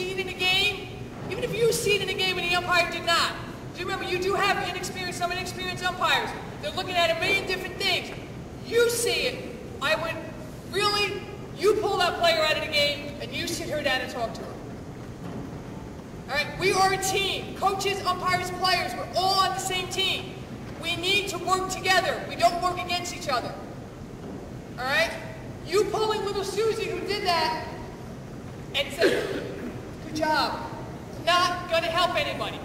see it in a game, even if you see it in a game and the umpire did not, do you remember, you do have some inexperienced umpires. They're looking at a million different things. You see it. I would really, you pull that player out of the game and you sit her down and talk to her. All right, we are a team. Coaches, umpires, players, we're all on the same team. We need to work together. We don't work against each other. All right? You pulling little Susie who did that and said, good job, not going to help anybody.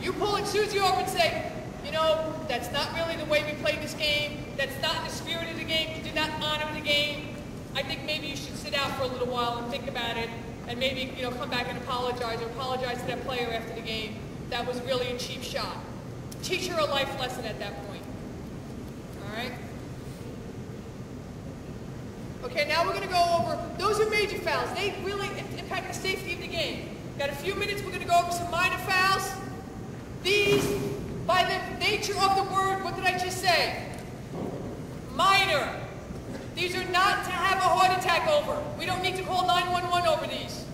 You pulling Susie over and say, you know, that's not really the way we play this game. That's not the spirit of the game. You did not honor the game. I think maybe you should sit out for a little while and think about it and maybe, you know, come back and apologize or apologize to that player after the game. That was really a cheap shot. Teach her a life lesson at that point. All right? Okay, now we're going to go over, those are major fouls. They really impact the safety of the game. Got a few minutes, we're going to go over some minor fouls. These, by the nature of the word, what did I just say? Minor. These are not to have a heart attack over. We don't need to call 911 over these.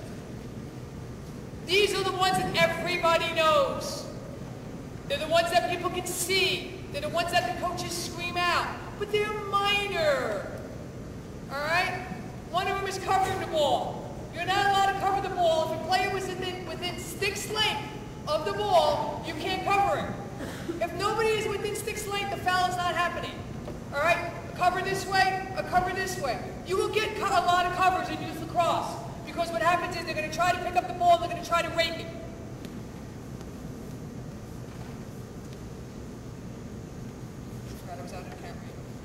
These are the ones that everybody knows. They're the ones that people can see. They're the ones that the coaches scream out. But they're minor. All right? One of them is covering the ball. You're not allowed to cover the ball. If a player was within stick's length of the ball, you can't cover it. If nobody is within stick's length, the foul is not happening. All right? A cover this way, a cover this way. You will get a lot of covers in youth lacrosse because what happens is they're going to try to pick up the ball and they're going to try to rake it.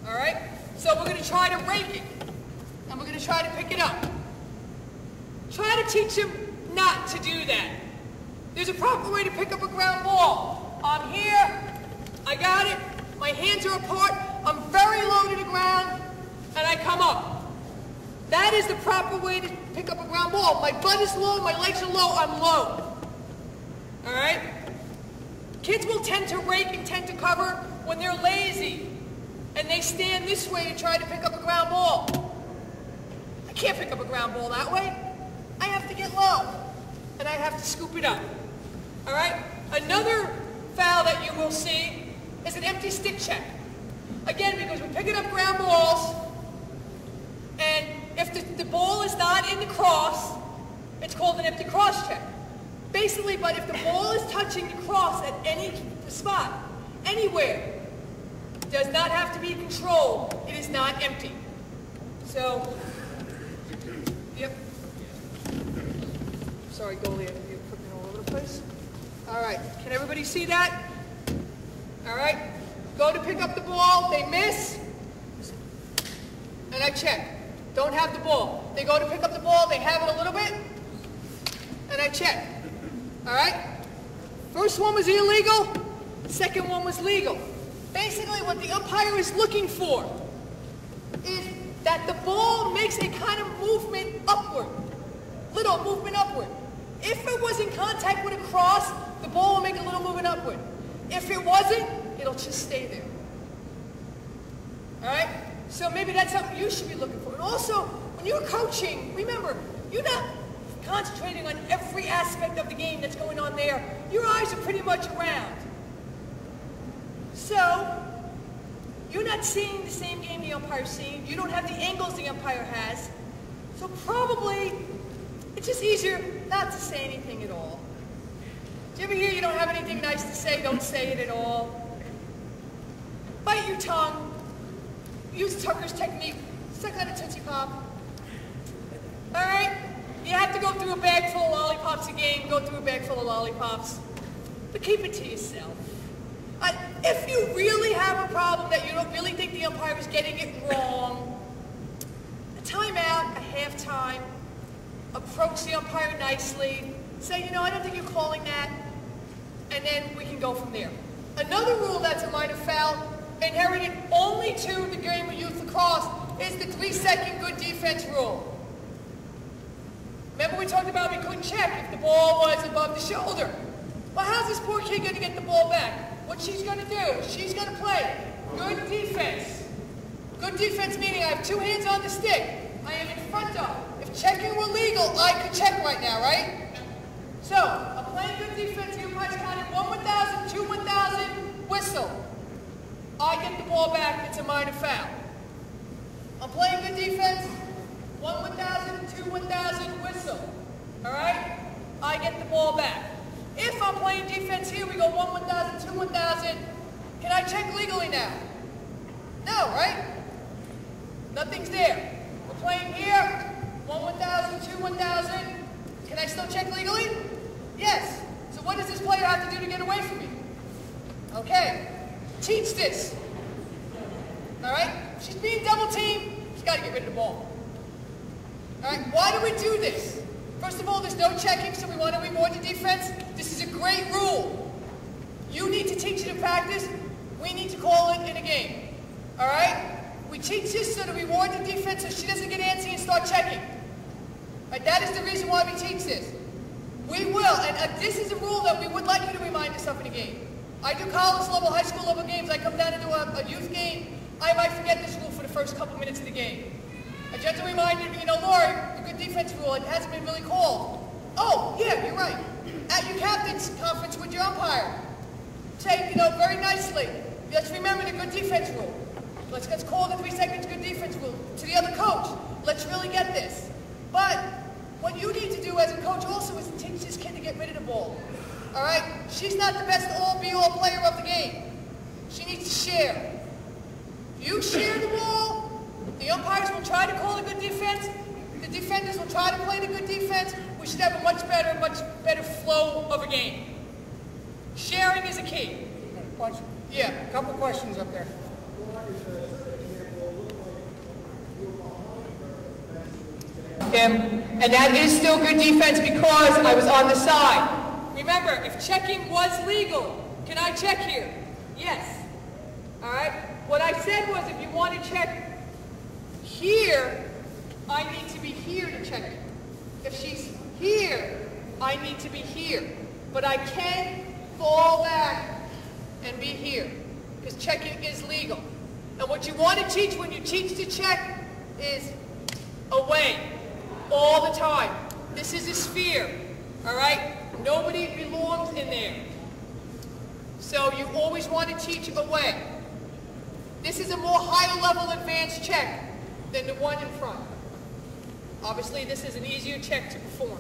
All right? So we're going to try to rake it, and we're going to try to pick it up. Try to teach them not to do that. There's a proper way to pick up a ground ball. I'm here, I got it, my hands are apart, I'm very low to the ground, and I come up. That is the proper way to pick up a ground ball. My butt is low, my legs are low, I'm low. All right? Kids will tend to rake and tend to cover when they're lazy. And they stand this way to try to pick up a ground ball. I can't pick up a ground ball that way. I have to get low, and I have to scoop it up. All right? Another foul that you will see is an empty stick check. Again, because we're picking up ground balls, and if the ball is not in the cross, it's called an empty cross check. Basically, but if the ball is touching the cross at any spot, anywhere, does not have to be controlled. It is not empty. So, yep. Sorry, goalie, I have your equipment all over the place. All right, can everybody see that? All right, go to pick up the ball, they miss, and I check. Don't have the ball. They go to pick up the ball, they have it a little bit, and I check. All right? First one was illegal, second one was legal. Basically, what the umpire is looking for is that the ball makes a kind of movement upward, little movement upward. If it was in contact with a cross, the ball will make a little movement upward. If it wasn't, it'll just stay there. All right? So maybe that's something you should be looking for. And also, when you're coaching, remember, you're not concentrating on every aspect of the game that's going on there. Your eyes are pretty much around. So, you're not seeing the same game the umpire's seeing. You don't have the angles the umpire has. So probably, it's just easier not to say anything at all. Do you ever hear you don't have anything nice to say? Don't say it at all. Bite your tongue. Use Tucker's technique. Suck on a Tootsie Pop. All right? You have to go through a bag full of lollipops a game. Go through a bag full of lollipops. But keep it to yourself. If you really have a problem that you don't really think the umpire is getting it wrong, a timeout, a halftime, approach the umpire nicely, say, you know, I don't think you're calling that, and then we can go from there. Another rule that's a minor foul, inherited only to the game of youth lacrosse, is the 3-second good defense rule. Remember we talked about we couldn't check if the ball was above the shoulder. Well, how's this poor kid going to get the ball back? What she's going to do, she's going to play good defense. Good defense meaning I have two hands on the stick. I am in front of. If checking were legal, I could check right now, right? So, I'm playing good defense, the umpire's counting 1 1,000, 2 1,000, whistle. I get the ball back, it's a minor foul. I'm playing good defense, 1 1,000, 2 1,000, whistle. Alright? I get the ball back. If I'm playing defense here, we go 1 1,000, 2 1,000. Can I check legally now? No, right? Nothing's there. We're playing here, 1 1,000, 2 1,000. Can I still check legally? Yes. So what does this player have to do to get away from me? Okay. Teach this. Alright? She's being double teamed. She's got to get rid of the ball. Alright? Why do we do this? First of all, there's no checking, so we want to reward the defense. This is a great rule. You need to teach it in practice. We need to call it in a game. Alright? We teach this so to reward the defense so she doesn't get antsy and start checking. Right? That is the reason why we teach this. We will, and this is a rule that we would like you to remind us of in a game. I do college level, high school level games. I come down and do a youth game. I might forget this rule for the first couple minutes of the game. A gentle reminder, Lori, the good defense rule, it hasn't been really called. Oh, yeah, you're right. At your captain's conference with your umpire, say, very nicely, let's remember the good defense rule. Let's call the 3 seconds good defense rule. To the other coach, let's really get this. But what you need to do as a coach also is teach this kid to get rid of the ball. All right? She's not the best all-be-all player of the game. She needs to share. You share the ball, the umpires will try to call a good defense, the defenders will try to play the good defense. We should have a much better flow of a game. Sharing is a key. Question. Yeah. A couple questions up there. And that is still good defense because I was on the side. Remember, if checking was legal, can I check here? Yes. All right? What I said was if you want to check here, I need to be here to check it. If she's here, I need to be here. But I can fall back and be here because checking is legal. And what you want to teach when you teach to check is away all the time. This is a sphere, all right? Nobody belongs in there. So you always want to teach away. This is a more higher level advanced check than the one in front. Obviously, this is an easier check to perform.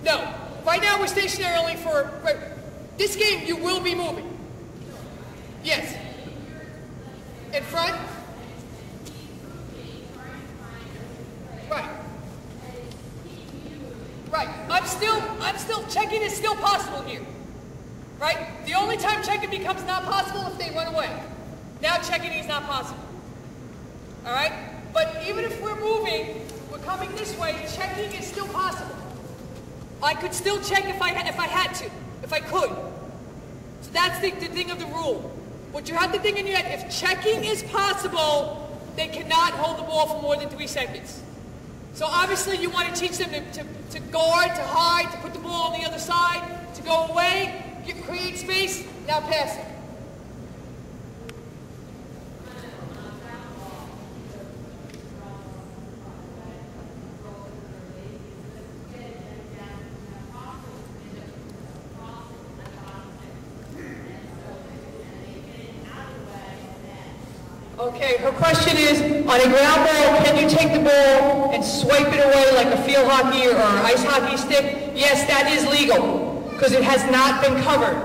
No. Right now, we're stationary only for... This game, you will be moving. Yes. In front? Right. Right. I'm still, checking is still possible here. Right? The only time checking becomes not possible if they run away. Now checking is not possible. All right? But even if we're moving, we're coming this way, checking is still possible. I could still check if I had to, if I could. So that's the thing of the rule. What you have to think in your head, if checking is possible, they cannot hold the ball for more than 3 seconds. So obviously you want to teach them to guard, to hide, to put the ball on the other side, to go away, create space, now pass it. Okay, her question is, on a ground ball, can you take the ball and swipe it away like a field hockey or an ice hockey stick? Yes, that is legal, because it has not been covered.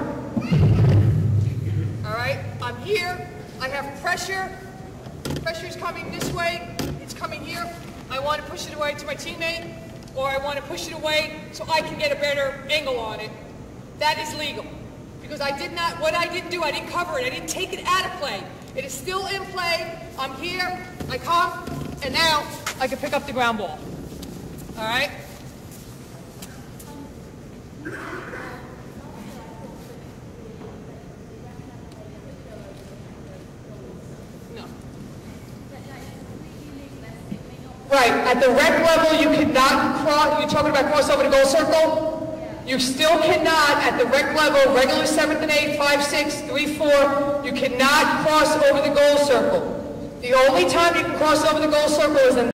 All right, I'm here, I have pressure. Pressure's coming this way, it's coming here. I want to push it away to my teammate, or I want to push it away so I can get a better angle on it. That is legal, because I didn't do, I didn't cover it, I didn't take it out of play. It is still in play. I'm here. I come, and now I can pick up the ground ball. All right? No. Right. At the rec level, you cannot cross. You're talking about cross over the goal circle? You still cannot, at the rec level, regular 7th and 8th, 5, 6, 3, 4, you cannot cross over the goal circle. The only time you can cross over the goal circle is in